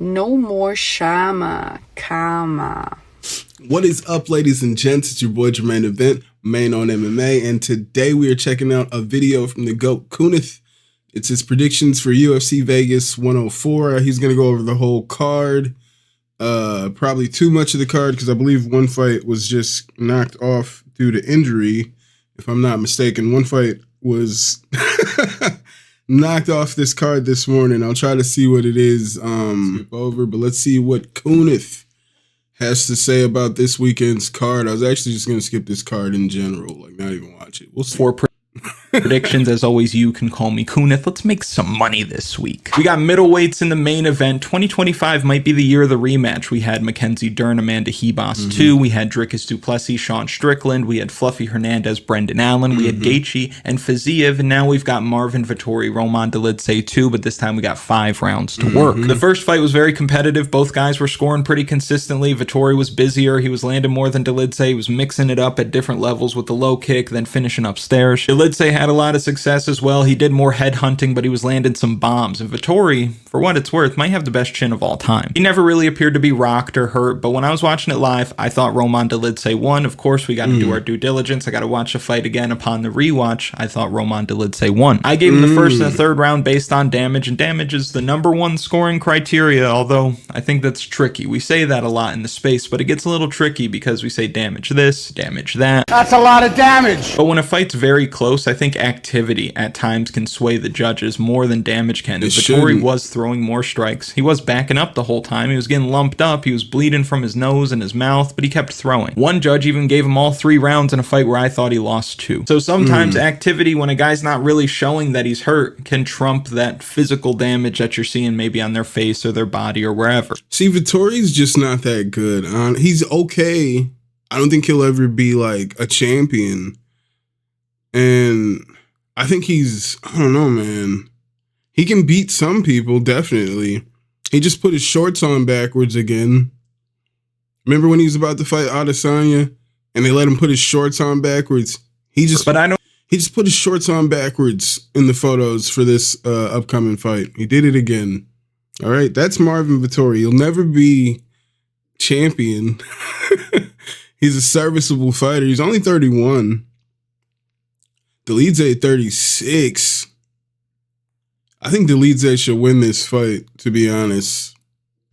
No more Shama. Kama. What is up, ladies and gents? It's your boy Jermaine Event, main on MMA, and today we are checking out a video from the GOAT Kunath. It's his predictions for UFC Vegas 104. He's going to go over the whole card. Probably too much of the card because I believe one fight was just knocked off due to injury, if I'm not mistaken. One fight was knocked off this card this morning. I'll try to see what it is skip over, but let's see what Kunath has to say about this weekend's card. I was actually just going to skip this card in general, like not even watch it. We'll see. For predictions, as always, you can call me Kunath. Let's make some money this week. We got middleweights in the main event. 2025 might be the year of the rematch. We had Mackenzie Dern, Amanda Hebos 2. We had Dricus du Plessis, Sean Strickland. We had Fluffy Hernandez, Brendan Allen. We had Gaethje and Fiziev. And now we've got Marvin Vettori, Roman Dolidze 2, but this time we got 5 rounds to work. The first fight was very competitive. Both guys were scoring pretty consistently. Vettori was busier. He was landing more than Dolidze. He was mixing it up at different levels with the low kick, then finishing upstairs. Dolidze had a lot of success as well. He did more head hunting, but he was landing some bombs. And Vettori, for what it's worth, might have the best chin of all time. He never really appeared to be rocked or hurt, but when I was watching it live, I thought Roman Dolidze won. Of course, we got to do our due diligence. I got to watch the fight again. Upon the rewatch, I thought Roman Dolidze won. I gave him the first and the third round based on damage, and damage is the #1 scoring criteria, although I think that's tricky. We say that a lot in the space, but it gets a little tricky because we say damage this, damage that. That's a lot of damage! But when a fight's very close, I think activity at times can sway the judges more than damage can. Vettori was throwing more strikes. He was backing up the whole time. He was getting lumped up. He was bleeding from his nose and his mouth, but he kept throwing. One judge even gave him all 3 rounds in a fight where I thought he lost 2. So sometimes activity, when a guy's not really showing that he's hurt, can trump that physical damage that you're seeing maybe on their face or their body or wherever. See, Vettori's just not that good. He's okay. I don't think he'll ever be like a champion. And I think I don't know, man. He can beat some people, definitely. He just put his shorts on backwards again. Remember when he was about to fight Adesanya and they let him put his shorts on backwards? He just put his shorts on backwards in the photos for this upcoming fight. He did it again. All right, that's Marvin Vettori. He'll never be champion. He's a serviceable fighter. He's only 31. Dolidze 36. I think Dolidze should win this fight, to be honest.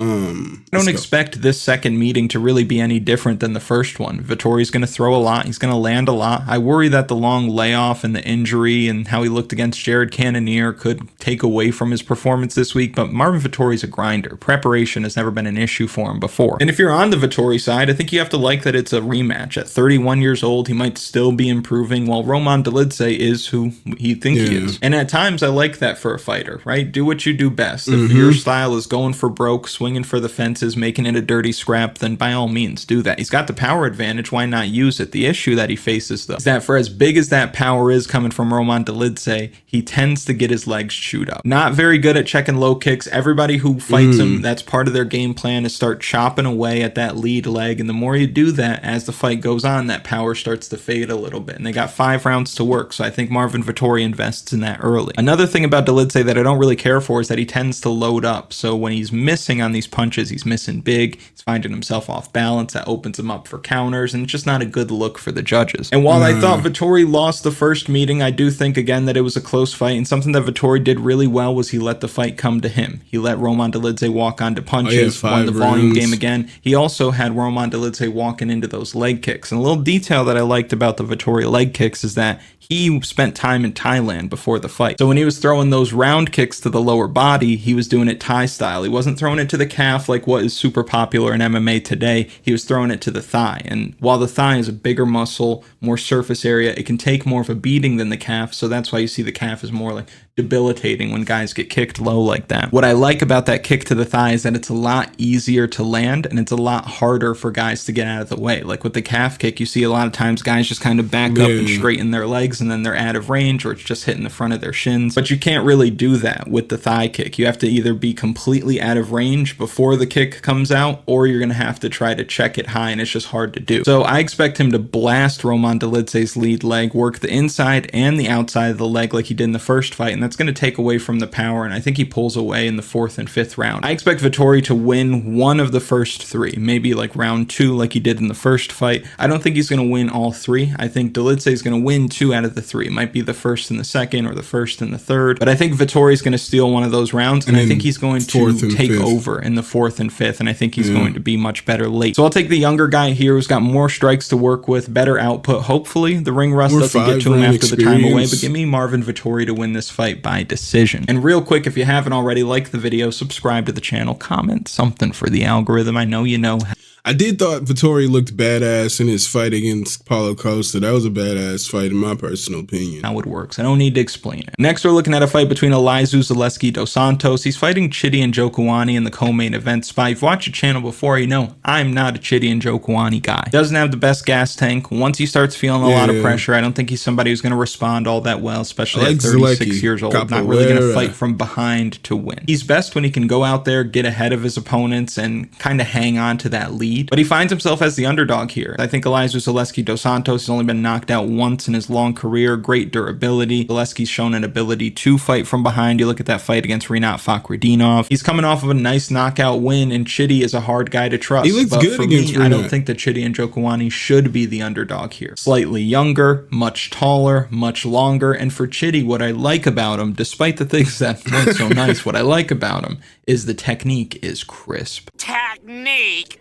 I don't expect this second meeting to really be any different than the first one. Vettori's going to throw a lot. He's going to land a lot. I worry that the long layoff and the injury and how he looked against Jared Cannonier could take away from his performance this week, but Marvin Vettori's a grinder. Preparation has never been an issue for him before. And if you're on the Vettori side, I think you have to like that it's a rematch. At 31 years old, he might still be improving, while Roman Dolidze is who he thinks he is. And at times, I like that for a fighter, right? Do what you do best. If your style is going for broke, swinging for the fences, making it a dirty scrap, then by all means do that. He's got the power advantage, why not use it? The issue that he faces, though, is that for as big as that power is coming from Roman Dolidze, he tends to get his legs chewed up. Not very good at checking low kicks. Everybody who fights him, that's part of their game plan, is start chopping away at that lead leg, and the more you do that, as the fight goes on, that power starts to fade a little bit, and they got 5 rounds to work, so I think Marvin Vettori invests in that early. Another thing about Dolidze that I don't really care for is that he tends to load up, so when he's missing on these punches, he's missing big, he's finding himself off balance, that opens him up for counters, and it's just not a good look for the judges. And while I thought Vettori lost the first meeting, I do think again that it was a close fight, and something that Vettori did really well was he let the fight come to him. He let Roman Dolidze walk onto punches, won the volume game again. He also had Roman Dolidze walking into those leg kicks. And a little detail that I liked about the Vettori leg kicks is that he spent time in Thailand before the fight. So when he was throwing those round kicks to the lower body, he was doing it Thai style. He wasn't throwing it to the calf like what is super popular in MMA today. He was throwing it to the thigh. And while the thigh is a bigger muscle, more surface area, it can take more of a beating than the calf. So that's why you see the calf is more like debilitating when guys get kicked low like that. What I like about that kick to the thigh is that it's a lot easier to land and it's a lot harder for guys to get out of the way. Like with the calf kick, you see a lot of times guys just kind of back up and straighten their legs and then they're out of range or it's just hitting the front of their shins. But you can't really do that with the thigh kick. You have to either be completely out of range before the kick comes out or you're going to have to try to check it high and it's just hard to do. So I expect him to blast Roman Dolidze's lead leg, work the inside and the outside of the leg like he did in the first fight, and that's going to take away from the power, and I think he pulls away in the 4th and 5th round. I expect Vettori to win one of the first 3, maybe like round 2 like he did in the first fight. I don't think he's going to win all 3. I think Dolidze is going to win 2 out of the 3. It might be the 1st and the 2nd or the 1st and the 3rd, but I think Vettori is going to steal one of those rounds, and I think he's going to take over in the 4th and 5th, and I think he's going to be much better late. So I'll take the younger guy here who's got more strikes to work with, better output. Hopefully the ring rust doesn't get to him after the time away, but give me Marvin Vettori to win this fight by decision. And real quick, if you haven't already, like the video, subscribe to the channel, comment something for the algorithm. I know you know. I did thought Vettori looked badass in his fight against Paulo Costa. That was a badass fight in my personal opinion. How it works. I don't need to explain it. Next, we're looking at a fight between Elizeu Zaleski dos Santos. He's fighting Chidi Njokuani in the co-main event spot. If you've watched the channel before, you know I'm not a Chidi Njokuani guy. Doesn't have the best gas tank. Once he starts feeling a lot of pressure, I don't think he's somebody who's going to respond all that well, especially at 36 years old. Not really going to fight from behind to win. He's best when he can go out there, get ahead of his opponents, and kind of hang on to that lead. But he finds himself as the underdog here. I think Elizeu Zaleski dos Santos has only been knocked out once in his long career. Great durability. Zaleski's shown an ability to fight from behind. You look at that fight against Rinat Fakhretdinov. He's coming off of a nice knockout win, and Chidi is a hard guy to trust. He looks good against Rinat. I don't think that Chidi Njokuani should be the underdog here. Slightly younger, much taller, much longer, and for Chidi, what I like about him, despite the things that weren't so nice, what I like about him is the technique is crisp. Technique!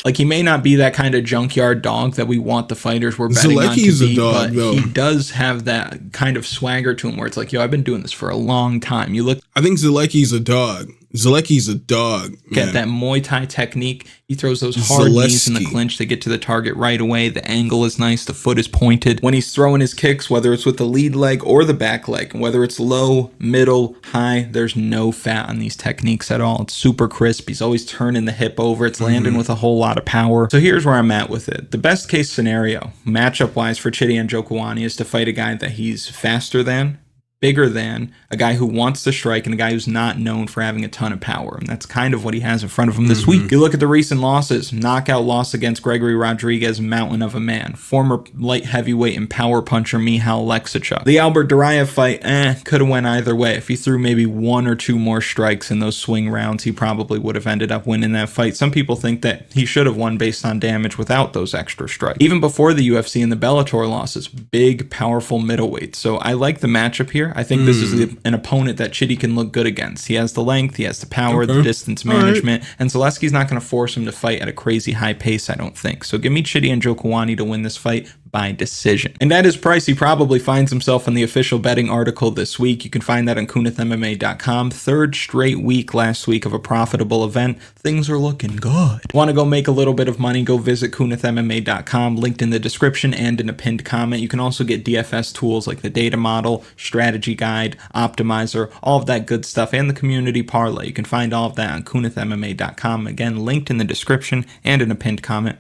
Like, he may not be that kind of junkyard dog that we want the fighters we're betting on to be, but he does have that kind of swagger to him where it's like, yo, I've been doing this for a long time. You look. I think Zaleki's a dog. Zaleki's a dog. Get that Muay Thai technique. He throws those hard knees in the clinch. They get to the target right away. The angle is nice. The foot is pointed. When he's throwing his kicks, whether it's with the lead leg or the back leg, whether it's low, middle, high, there's no fat on these techniques at all. It's super crisp. He's always turning the hip over. It's landing with a whole lot of power. So here's where I'm at with it. The best case scenario, matchup-wise for Chidi Njokuani, is to fight a guy that he's faster than, bigger than, a guy who wants to strike, and a guy who's not known for having a ton of power. And that's kind of what he has in front of him this week. You look at the recent losses. Knockout loss against Gregory Rodriguez, mountain of a man. Former light heavyweight and power puncher Michal Leksichuk. The Albert Duraev fight, could have went either way. If he threw maybe 1 or 2 more strikes in those swing rounds, he probably would have ended up winning that fight. Some people think that he should have won based on damage without those extra strikes. Even before the UFC and the Bellator losses, big, powerful middleweight. So I like the matchup here. I think this is an opponent that Chidi can look good against. He has the length, he has the power, the distance management, and Zaleski's not going to force him to fight at a crazy high pace, I don't think. So give me Chidi Njokuani to win this fight by decision. And at his price, he probably finds himself in the official betting article this week. You can find that on KunathMMA.com. 3rd straight week last week of a profitable event. Things are looking good. Want to go make a little bit of money? Go visit KunathMMA.com, linked in the description and in a pinned comment. You can also get DFS tools like the data model, strategy guide, optimizer, all of that good stuff, and the community parlay. You can find all of that on KunathMMA.com. Again, linked in the description and in a pinned comment.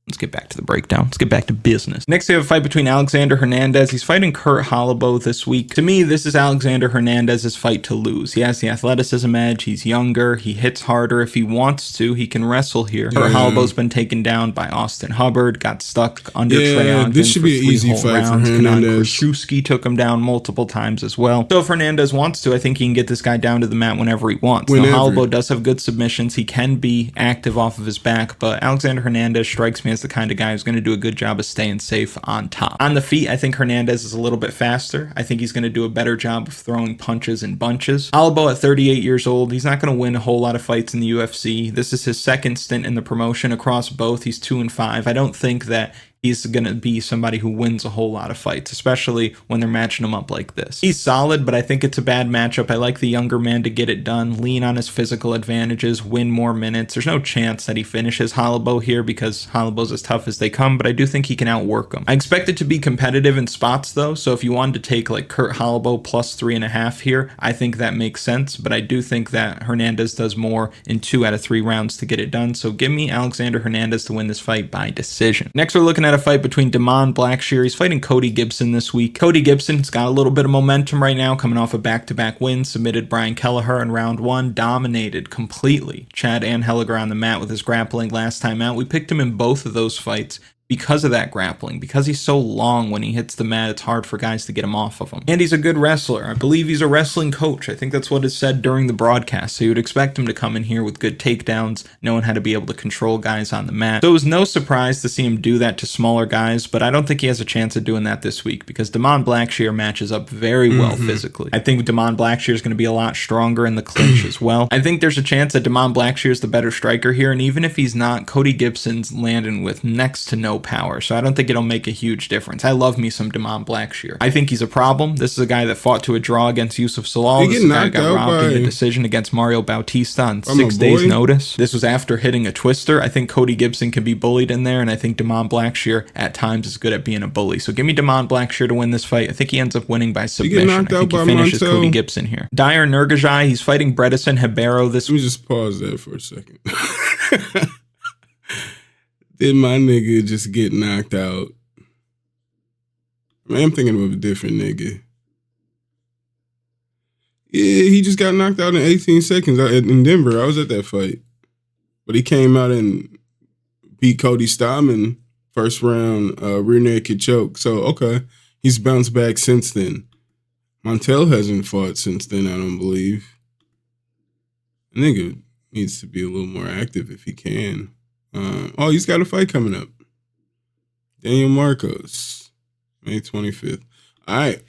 Let's get back to the breakdown. Let's get back to business. Next, we have a fight between Alexander Hernandez. He's fighting Kurt Holobaugh this week. To me, this is Alexander Hernandez's fight to lose. He has the athleticism edge. He's younger. He hits harder. If he wants to, he can wrestle here. Kurt Holobaugh's been taken down by Austin Hubbard, got stuck under Trey Ogden this should be an easy fight for Hernandez. Krzyzewski took him down multiple times as well. So if Hernandez wants to, I think he can get this guy down to the mat whenever he wants. Now, Holobaugh does have good submissions. He can be active off of his back, but Alexander Hernandez strikes me as the kind of guy who's going to do a good job of staying safe on top. On the feet, I think Hernandez is a little bit faster. I think he's going to do a better job of throwing punches in bunches. Holobaugh at 38 years old, he's not going to win a whole lot of fights in the UFC. This is his 2nd stint in the promotion across both. He's 2-5. I don't think that he's going to be somebody who wins a whole lot of fights, especially when they're matching him up like this. He's solid, but I think it's a bad matchup. I like the younger man to get it done, lean on his physical advantages, win more minutes. There's no chance that he finishes Holobaugh here because Holobaugh's as tough as they come, but I do think he can outwork him. I expect it to be competitive in spots, though, so if you wanted to take like Kurt Holobaugh plus 3.5 here, I think that makes sense, but I do think that Hernandez does more in 2 out of 3 rounds to get it done, so give me Alexander Hernandez to win this fight by decision. Next, we're looking at a fight between Deon Blackshear. He's fighting Cody Gibson this week. Cody Gibson's got a little bit of momentum right now, coming off a back-to-back win, submitted Brian Kelleher in round 1, dominated completely Chad Anheliger on the mat with his grappling last time out. We picked him in both of those fights. because of that grappling. Because he's so long when he hits the mat, it's hard for guys to get him off of him. And he's a good wrestler. I believe he's a wrestling coach. I think that's what is said during the broadcast. So you would expect him to come in here with good takedowns, knowing how to be able to control guys on the mat. So it was no surprise to see him do that to smaller guys, but I don't think he has a chance of doing that this week because Deon Blackshear matches up very well physically. I think Deon Blackshear is going to be a lot stronger in the clinch as well. I think there's a chance that Deon Blackshear is the better striker here, and even if he's not, Cody Gibson's landing with next to no power, so I don't think it'll make a huge difference. I love me some Deon Blackshear. I think he's a problem. This is a guy that fought to a draw against Yusuf Salal. This is a guy who got robbed in a decision against Mario Bautista on 6 days' notice. This was after hitting a twister. I think Cody Gibson can be bullied in there, and I think Deon Blackshear at times is good at being a bully. So give me Deon Blackshear to win this fight. I think he ends up winning by submission. I think he finishes Cody Gibson here. Dyer Nurgajai, he's fighting Bredison Ribeiro this week. Let me just pause there for a second. Did my nigga just get knocked out? Man, I'm thinking of a different nigga. Yeah, he just got knocked out in 18 seconds in Denver. I was at that fight. But he came out and beat Cody Stamann first round rear naked choke. So, okay. He's bounced back since then. Montel hasn't fought since then, I don't believe. The nigga needs to be a little more active if he can. He's got a fight coming up. Daniel Marcos, May 25th. All right.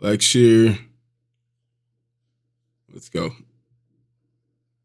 Blackshear. Let's go.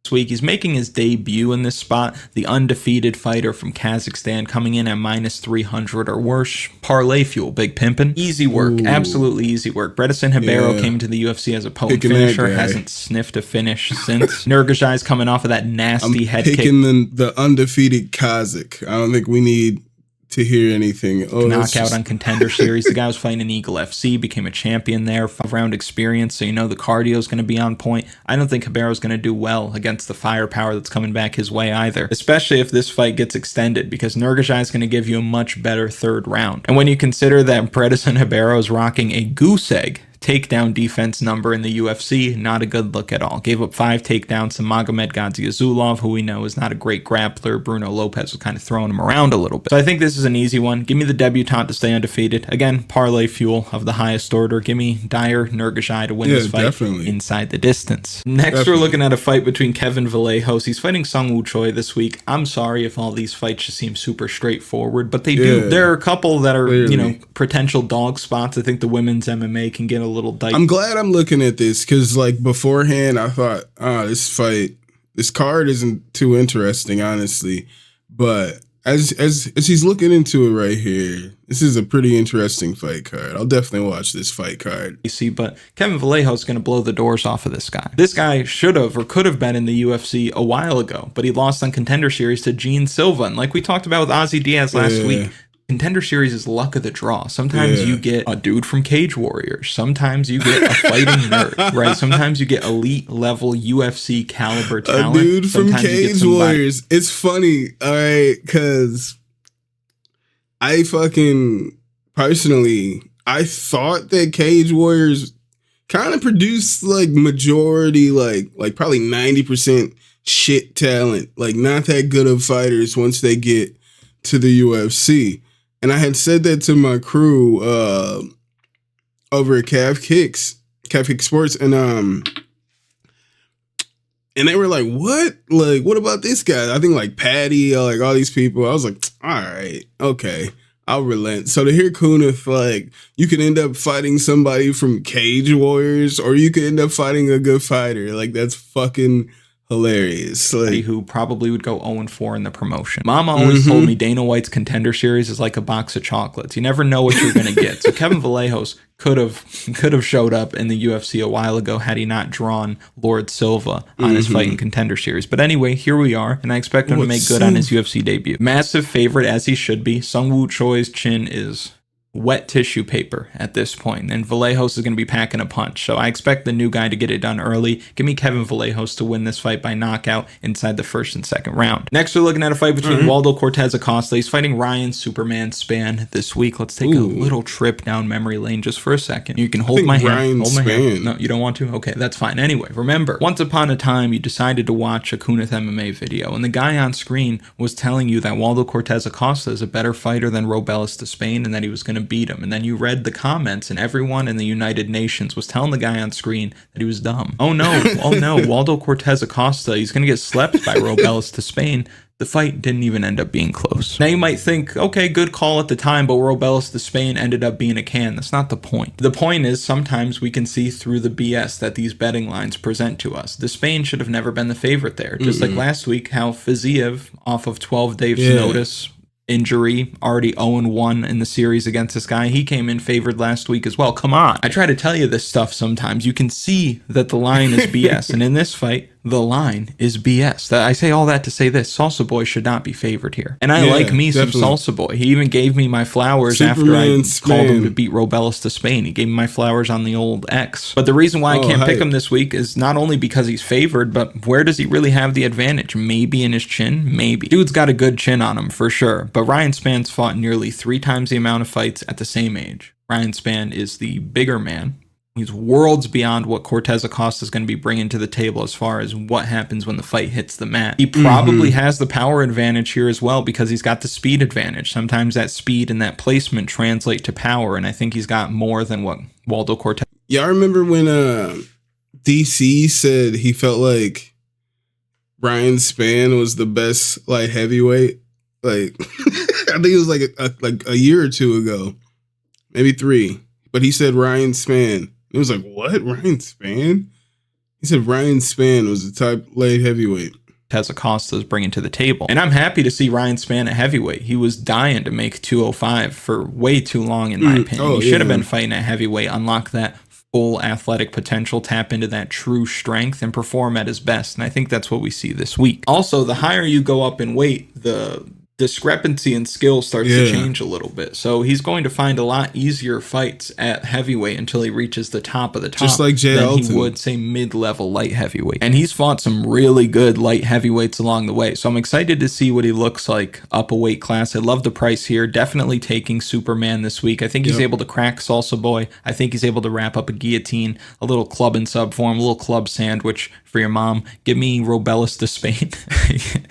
This week, he's making his debut in this spot. The undefeated fighter from Kazakhstan coming in at -300 or worse. Parlay fuel, big pimpin'. Easy work. Ooh. Absolutely easy work. Bredison Ribeiro came to the UFC as a potent finisher. Hasn't sniffed a finish since. Nurgajai's coming off of that nasty head kick. Picking the undefeated Kazakh. I don't think we need to hear anything. Knockout on Contender Series. The guy was fighting in Eagle FC, became a champion there, 5-round experience, so you know the cardio is going to be on point. I don't think Ribeiro's going to do well against the firepower that's coming back his way either, especially if this fight gets extended, because Nurgajai is going to give you a much better third round. And when you consider that Bredison Ribeiro is rocking a goose egg takedown defense number in the UFC, not a good look at all. Gave up 5 takedowns to Magomed Gadzhiazulov, who we know is not a great grappler. Bruno Lopez was kind of throwing him around a little bit. So I think this is an easy one. Give me the debutant to stay undefeated. Again, parlay fuel of the highest order. Give me Dyer Nurgajai to win this fight inside the distance. Next, we're looking at a fight between Kevin Vallejos. He's fighting Sung Woo Choi this week. I'm sorry if all these fights just seem super straightforward, but they do. There are a couple that are, potential dog spots. I think the women's MMA can get a little dicey. I'm glad I'm looking at this because, beforehand, I thought, this card isn't too interesting, honestly. But as he's looking into it right here, this is a pretty interesting fight card. I'll definitely watch this fight card. You see, but Kevin Vallejos is going to blow the doors off of this guy. This guy should have or could have been in the UFC a while ago, but he lost on Contender Series to Gene Silva. And like we talked about with Ozzy Diaz last week, Contender Series is luck of the draw. Sometimes you get a dude from Cage Warriors. Sometimes you get a fighting nerd, right? Sometimes you get elite level UFC caliber talent. A dude from Cage Warriors. It's funny, all right, because I personally, I thought that Cage Warriors kind of produced majority, probably 90% shit talent, not that good of fighters once they get to the UFC. And I had said that to my crew over at Calf Kick Sports, and they were like, "What? What about this guy?" I think Patty, all these people. I was like, "All right, okay, I'll relent." So to hear Kunath, you can end up fighting somebody from Cage Warriors, or you could end up fighting a good fighter. That's fucking hilarious. Who probably would go 0-4 in the promotion. Mama always told me Dana White's Contender Series is like a box of chocolates. You never know what you're going to get. So Kevin Vallejos could have showed up in the UFC a while ago had he not drawn Lord Silva on his fight in Contender Series. But anyway, here we are, and I expect him to make good on his UFC debut. Massive favorite, as he should be. Sung Woo Choi's chin is wet tissue paper at this point, and Vallejos is going to be packing a punch. So I expect the new guy to get it done early. Give me Kevin Vallejos to win this fight by knockout inside the first and second round. Next, we're looking at a fight between Waldo Cortes-Acosta. He's fighting Ryan Superman Spann this week. Let's take a little trip down memory lane just for a second. You can hold my hand. Hold my hand. No, you don't want to? Okay, that's fine. Anyway, remember, once upon a time, you decided to watch a Kunath MMA video, and the guy on screen was telling you that Waldo Cortes-Acosta is a better fighter than Robelis de Spain and that he was going to beat him. And then you read the comments, and everyone in the United Nations was telling the guy on screen that he was dumb. Oh no, Waldo Cortes-Acosta, he's going to get slept by Robelis de Spain. The fight didn't even end up being close. Now you might think, okay, good call at the time, but Robelis de Spain ended up being a can. That's not the point. The point is sometimes we can see through the BS that these betting lines present to us. De Spain should have never been the favorite there. Just like last week, how Fiziev, off of 12 days notice, injury, already 0-1 in the series against this guy. He came in favored last week as well. Come on. I try to tell you this stuff sometimes. You can see that the line is BS. And in this fight, the line is BS. I say all that to say this. Salsa Boy should not be favored here. And I like me definitely some Salsa Boy. He even gave me my flowers Superman after I called him to beat Robelis de Spain. He gave me my flowers on the old X. But the reason why I can't pick him this week is not only because he's favored, but where does he really have the advantage? Maybe in his chin? Maybe. Dude's got a good chin on him, for sure. But Ryan Spann's fought nearly 3 times the amount of fights at the same age. Ryan Spann is the bigger man. He's worlds beyond what Cortes-Acosta is going to be bringing to the table as far as what happens when the fight hits the mat. He probably has the power advantage here as well because he's got the speed advantage. Sometimes that speed and that placement translate to power, and I think he's got more than what Waldo Cortes. Yeah, I remember when DC said he felt like Ryan Spann was the best light heavyweight. Like, I think it was like a year or two ago, maybe 3. But he said Ryan Spann. It was like, what? Ryan Spann? He said Ryan Spann was the top light heavyweight Acosta is bringing to the table. And I'm happy to see Ryan Spann at heavyweight. He was dying to make 205 for way too long, in my opinion. He should have been fighting at heavyweight, unlock that full athletic potential, tap into that true strength, and perform at his best. And I think that's what we see this week. Also, the higher you go up in weight, the discrepancy in skill starts to change a little bit. So he's going to find a lot easier fights at heavyweight until he reaches the top of the top. Just like Jay Elton. He would, say, mid-level light heavyweight. And he's fought some really good light heavyweights along the way. So I'm excited to see what he looks like up a weight class. I love the price here. Definitely taking Superman this week. I think he's able to crack Salsa Boy. I think he's able to wrap up a guillotine, a little club and sub form, a little club sandwich for your mom. Give me Robelis de Spain.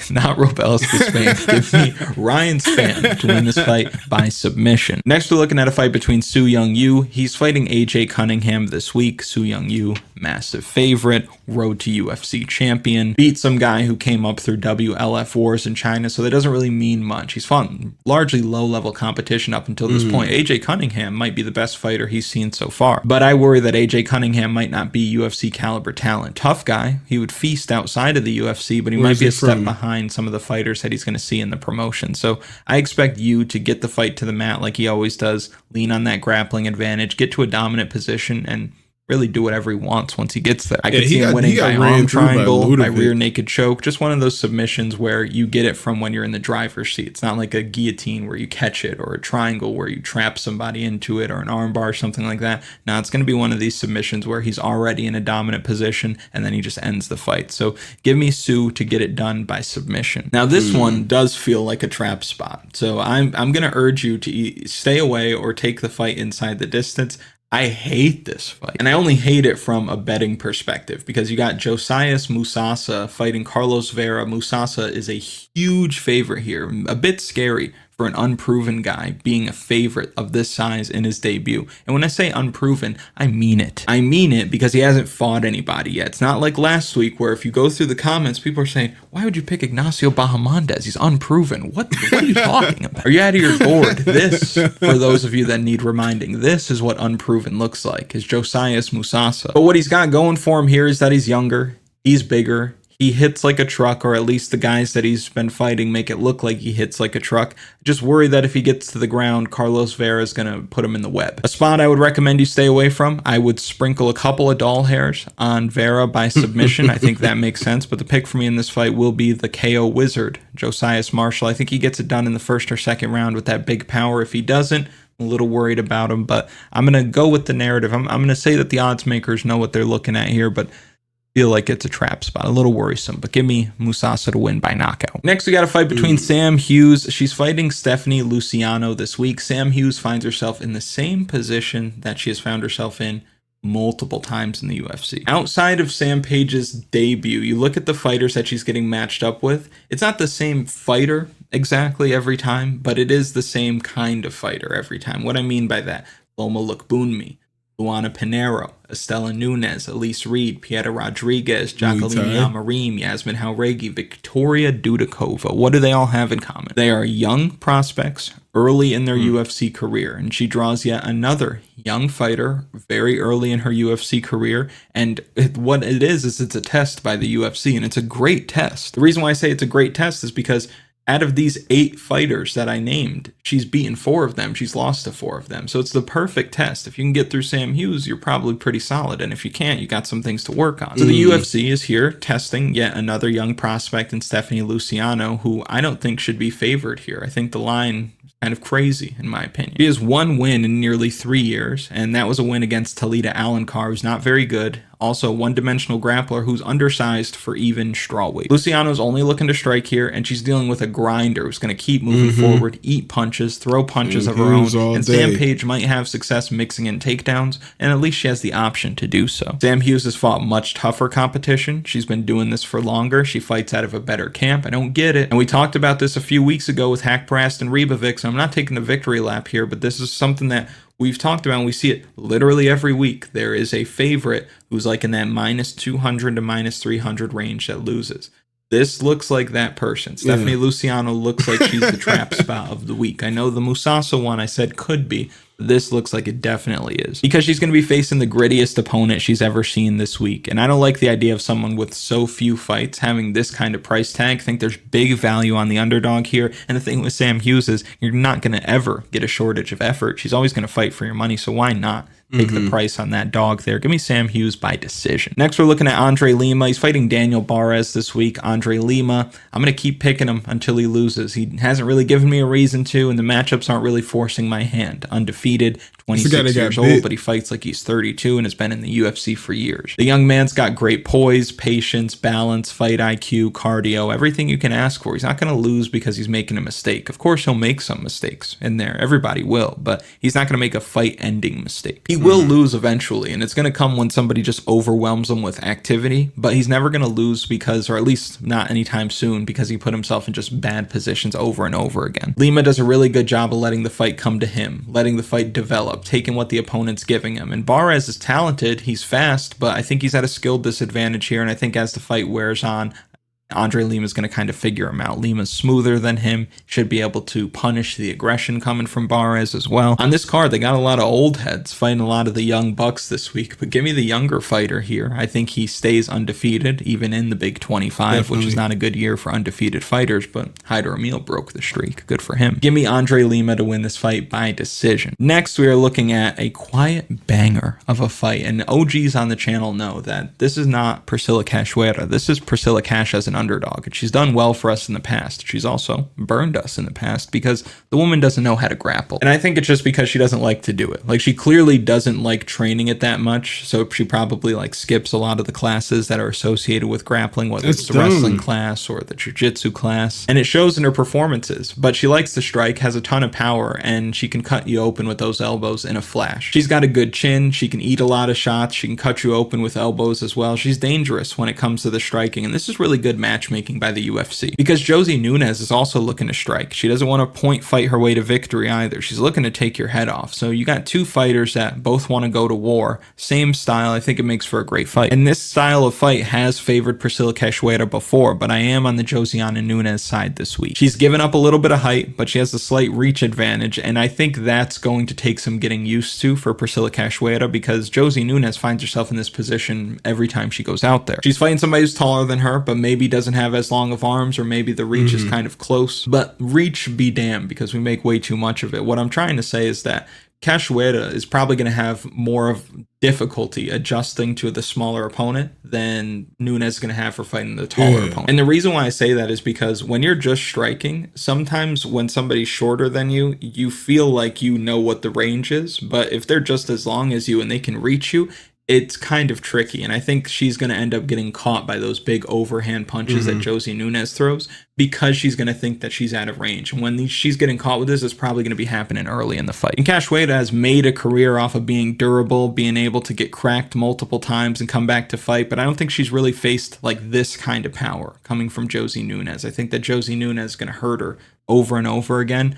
Not Robelis de Spain. Give me Ryan Spann to win this fight by submission. Next, we're looking at a fight between Su Young Yu. He's fighting AJ Cunningham this week. Su Young Yu, massive favorite, road to UFC champion, beat some guy who came up through WLF wars in China, so that doesn't really mean much. He's fought largely low-level competition up until this point. AJ Cunningham might be the best fighter he's seen so far, but I worry that AJ Cunningham might not be UFC caliber talent. Tough guy. He would feast outside of the UFC, but he might be a step behind some of the fighters that he's going to see in the promotion. So I expect Yu to get the fight to the mat like he always does, lean on that grappling advantage, get to a dominant position, and really do whatever he wants once he gets there. I could see him winning by arm triangle, by rear naked choke, just one of those submissions where you get it from when you're in the driver's seat. It's not like a guillotine where you catch it, or a triangle where you trap somebody into it, or an arm bar or something like that. Now it's going to be one of these submissions where he's already in a dominant position and then he just ends the fight. So give me Su to get it done by submission. Now this one does feel like a trap spot. So I'm going to urge you to stay away or take the fight inside the distance. I hate this fight, and I only hate it from a betting perspective because you got Josias Musasa fighting Carlos Vera. Musasa is a huge favorite here, a bit scary for an unproven guy being a favorite of this size in his debut. And when I say unproven, I mean it. I mean it because he hasn't fought anybody yet. It's not like last week where if you go through the comments, people are saying, why would you pick Ignacio Bahamondes? He's unproven. What are you talking about? Are you out of your gourd? This, for those of you that need reminding, this is what unproven looks like, is Josias Musasa. But what he's got going for him here is that he's younger, he's bigger, he hits like a truck, or at least the guys that he's been fighting make it look like he hits like a truck. Just worry that if he gets to the ground, Carlos Vera is going to put him in the web. A spot I would recommend you stay away from, I would sprinkle a couple of doll hairs on Vera by submission. I think that makes sense, but the pick for me in this fight will be the KO wizard, Josias Marshall. I think he gets it done in the first or second round with that big power. If he doesn't, a little worried about him, but I'm going to go with the narrative. I'm going to say that the odds makers know what they're looking at here, but feel like it's a trap spot. A little worrisome, but give me Mousasi to win by knockout. Next, we got a fight between Sam Hughes. She's fighting Stephanie Luciano this week. Sam Hughes finds herself in the same position that she has found herself in multiple times in the UFC. Outside of Sam Page's debut, you look at the fighters that she's getting matched up with. It's not the same fighter exactly every time, but it is the same kind of fighter every time. What I mean by that, Loma Lookboonmee, Luana Pinheiro, Estela Nunes, Elise Reed, Pieta Rodriguez, Jacqueline Yamarim, Yasmin Jauregui, Victoria Dudikova. What do they all have in common? They are young prospects early in their UFC career, and she draws yet another young fighter very early in her UFC career, and what it is it's a test by the UFC, and it's a great test. The reason why I say it's a great test is because out of these 8 fighters that I named, she's beaten 4 of them. She's lost to 4 of them. So it's the perfect test. If you can get through Sam Hughes, you're probably pretty solid. And if you can't, you got some things to work on. So the UFC is here testing yet another young prospect in Stephanie Luciano, who I don't think should be favored here. I think the line is kind of crazy, in my opinion. She has 1 win in nearly 3 years, and that was a win against Talita Alankar, who's not very good. Also, one-dimensional grappler who's undersized for even strawweight. Luciano's only looking to strike here, and she's dealing with a grinder who's going to keep moving forward, eat punches, throw punches of her own. And Sam Page might have success mixing in takedowns, and at least she has the option to do so. Sam Hughes has fought much tougher competition. She's been doing this for longer. She fights out of a better camp. I don't get it. And we talked about this a few weeks ago with Haqparast and Ribovic, so I'm not taking the victory lap here, but this is something that we've talked about, and we see it literally every week. There is a favorite who's like in that minus 200 to minus 300 range that loses. This looks like that person. Stephanie Luciano looks like she's the trap spot of the week. I know the Mousasi one I said could be. This looks like it definitely is. Because she's going to be facing the grittiest opponent she's ever seen this week. And I don't like the idea of someone with so few fights having this kind of price tag. I think there's big value on the underdog here. And the thing with Sam Hughes is you're not going to ever get a shortage of effort. She's always going to fight for your money. So why not take the price on that dog there? Give me Sam Hughes by decision. Next, we're looking at Andre Lima. He's fighting Daniel Barres this week. Andre Lima, I'm going to keep picking him until he loses. He hasn't really given me a reason to, and the matchups aren't really forcing my hand. Undefeated, 26 years old, but he fights like he's 32 and has been in the UFC for years. The young man's got great poise, patience, balance, fight IQ, cardio, everything you can ask for. He's not going to lose because he's making a mistake. Of course, he'll make some mistakes in there. Everybody will, but he's not going to make a fight-ending mistake. He will lose eventually, and it's going to come when somebody just overwhelms him with activity, but he's never going to lose because, or at least not anytime soon, because he put himself in just bad positions over and over again. Lima does a really good job of letting the fight come to him, letting the fight develop, taking what the opponent's giving him. And Barres is talented, he's fast, but I think he's at a skill disadvantage here, and I think as the fight wears on, Andre Lima's going to kind of figure him out. Lima's smoother than him, should be able to punish the aggression coming from Barres as well. On this card, they got a lot of old heads fighting a lot of the young bucks this week, but give me the younger fighter here. I think he stays undefeated, even in the Big 25, which is not a good year for undefeated fighters, but Haider Emil broke the streak. Good for him. Give me Andre Lima to win this fight by decision. Next, we are looking at a quiet banger of a fight, and OGs on the channel know that this is not Priscilla Cachoeira. This is Priscilla Cash as an underdog, and she's done well for us in the past. She's also burned us in the past because the woman doesn't know how to grapple, and I think it's just because she doesn't like to do it. Like, she clearly doesn't like training it that much, so she probably like skips a lot of the classes that are associated with grappling, whether it's the wrestling class or the jiu-jitsu class, and it shows in her performances. But she likes to strike, has a ton of power, and she can cut you open with those elbows in a flash. She's got a good chin, she can eat a lot of shots, she can cut you open with elbows as well. She's dangerous when it comes to the striking, and this is really good matchmaking by the UFC, because Josie Nunes is also looking to strike. She doesn't want to point fight her way to victory either. She's looking to take your head off. So you got two fighters that both want to go to war. Same style. I think it makes for a great fight. And this style of fight has favored Priscilla Cachoeira before, but I am on the Josiana Nunes side this week. She's given up a little bit of height, but she has a slight reach advantage, and I think that's going to take some getting used to for Priscilla Cachoeira, because Josie Nunes finds herself in this position every time she goes out there. She's fighting somebody who's taller than her, but maybe doesn't have as long of arms, or maybe the reach is kind of close. But reach be damned, because we make way too much of it. What I'm trying to say is that Cachoeira is probably going to have more of difficulty adjusting to the smaller opponent than Nunes is going to have for fighting the taller opponent. And the reason why I say that is because when you're just striking, sometimes when somebody's shorter than you, you feel like you know what the range is. But if they're just as long as you and they can reach you, it's kind of tricky. And I think she's going to end up getting caught by those big overhand punches that Josie Nunes throws because she's going to think that she's out of range. And when she's getting caught with this, it's probably going to be happening early in the fight. And Cachoeira has made a career off of being durable, being able to get cracked multiple times and come back to fight. But I don't think she's really faced like this kind of power coming from Josie Nunes. I think that Josie Nunes is going to hurt her over and over again,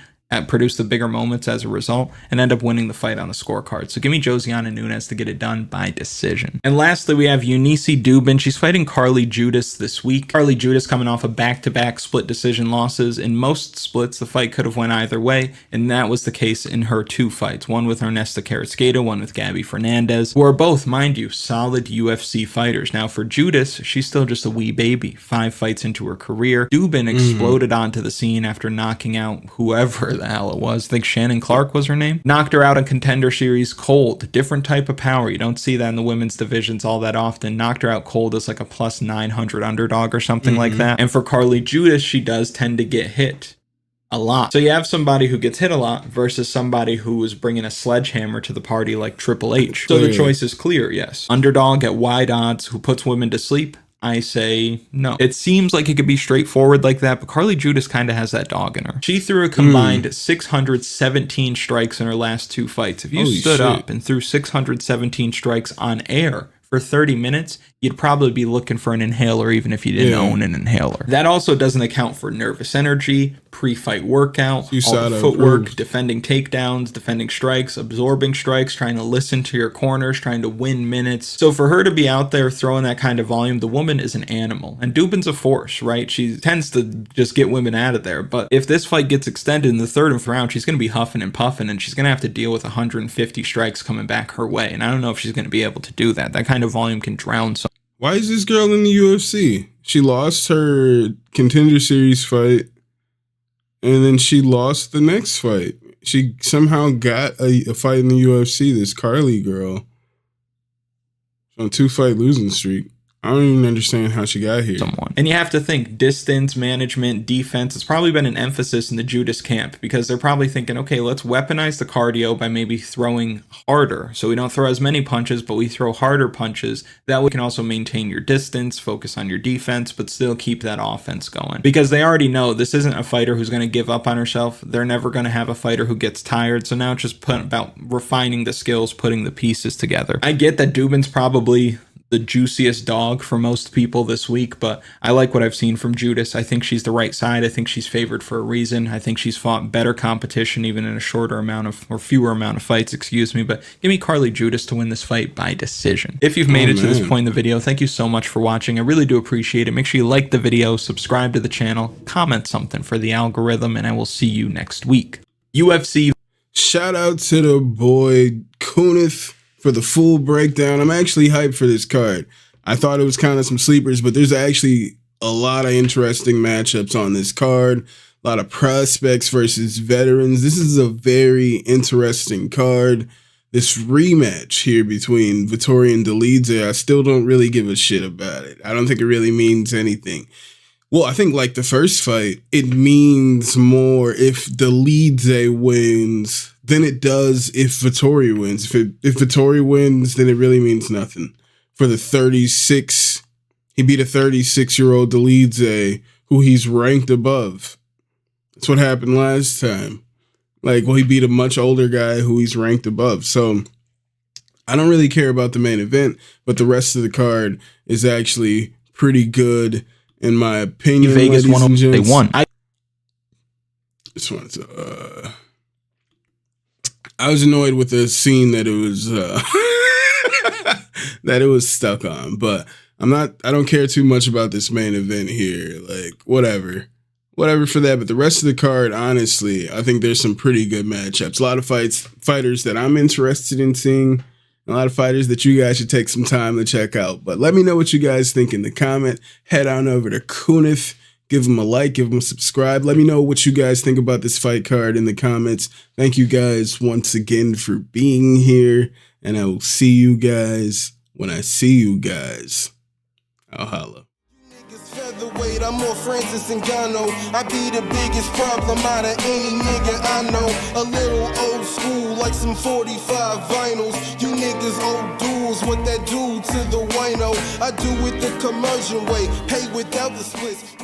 produce the bigger moments as a result, and end up winning the fight on the scorecard. So give me Josiana Nunes to get it done by decision. And lastly, we have Eunice Dubin. She's fighting Carly Judas this week. Carly Judas coming off of back-to-back split decision losses. In most splits, the fight could have went either way, and that was the case in her 2 fights. One with Ernesto Carrasqueta, one with Gabby Fernandez, who are both, mind you, solid UFC fighters. Now for Judas, she's still just a wee baby, 5 fights into her career. Dubin exploded onto the scene after knocking out whoever the hell it was. I think Shannon Clark was her name. Knocked her out in Contender Series cold. Different type of power. You don't see that in the women's divisions all that often. Knocked her out cold as like a plus 900 underdog or something like that. And for Carly Judas, she does tend to get hit a lot. So you have somebody who gets hit a lot versus somebody who is bringing a sledgehammer to the party like Triple H. So the choice is clear, yes. Underdog at wide odds who puts women to sleep. I say no. It seems like it could be straightforward like that, but Carly Judas kind of has that dog in her. She threw a combined 617 strikes in her last 2 fights. If you stood up and threw 617 strikes on air for 30 minutes, you'd probably be looking for an inhaler even if you didn't own an inhaler. That also doesn't account for nervous energy, pre-fight workout, all the footwork, defending takedowns, defending strikes, absorbing strikes, trying to listen to your corners, trying to win minutes. So for her to be out there throwing that kind of volume, the woman is an animal. And Dubin's a force, right? She tends to just get women out of there. But if this fight gets extended in the 3rd and 4th round, she's going to be huffing and puffing, and she's going to have to deal with 150 strikes coming back her way. And I don't know if she's going to be able to do that. That kind of volume can drown some. Why is this girl in the UFC? She lost her Contender Series fight, and then she lost the next fight. She somehow got a fight in the UFC, this Carly girl, on a 2-fight losing streak. I don't even understand how she got here. And you have to think distance, management, defense. It's probably been an emphasis in the Judas camp because they're probably thinking, okay, let's weaponize the cardio by maybe throwing harder. So we don't throw as many punches, but we throw harder punches. That way we can also maintain your distance, focus on your defense, but still keep that offense going. Because they already know this isn't a fighter who's going to give up on herself. They're never going to have a fighter who gets tired. So now it's just about refining the skills, putting the pieces together. I get that Dubin's probably the juiciest dog for most people this week, but I like what I've seen from Judas. I think she's the right side. I think she's favored for a reason. I think she's fought better competition even in a shorter amount of, or fewer amount of fights, excuse me, but give me Carly Judas to win this fight by decision. If you've made it to this point in the video, thank you so much for watching. I really do appreciate it. Make sure you like the video, subscribe to the channel, comment something for the algorithm, and I will see you next week. UFC. Shout out to the boy Kunath for the full breakdown. I'm actually hyped for this card. I thought it was kind of some sleepers, but there's actually a lot of interesting matchups on this card. A lot of prospects versus veterans. This is a very interesting card. This rematch here between Vettori and Dolidze, I still don't really give a shit about it. I don't think it really means anything. Well, I think like the first fight, it means more if Dolidze wins than it does if Vettori wins. If Vettori wins, then it really means nothing. For the 36, he beat a 36-year-old Dolidze who he's ranked above. That's what happened last time. Like, well, he beat a much older guy who he's ranked above. So I don't really care about the main event, but the rest of the card is actually pretty good in my opinion. Vegas won. They won. I just wanted to. I was annoyed with the scene that it was that it was stuck on, but I don't care too much about this main event here. Like whatever for that. But the rest of the card, honestly, I think there's some pretty good matchups. A lot of fighters that I'm interested in seeing. A lot of fighters that you guys should take some time to check out. But let me know what you guys think in the comment. Head on over to Kunath. Give him a like, give him a subscribe. Let me know what you guys think about this fight card in the comments. Thank you guys once again for being here, and I will see you guys when I see you guys. I'll holla. Featherweight, I'm more Francis Ngannou. I be the biggest problem out of any nigga I know. A little old school, like some 45 vinyls. You niggas old duels, what that do to the wino? I do it the commercial way, pay without the splits.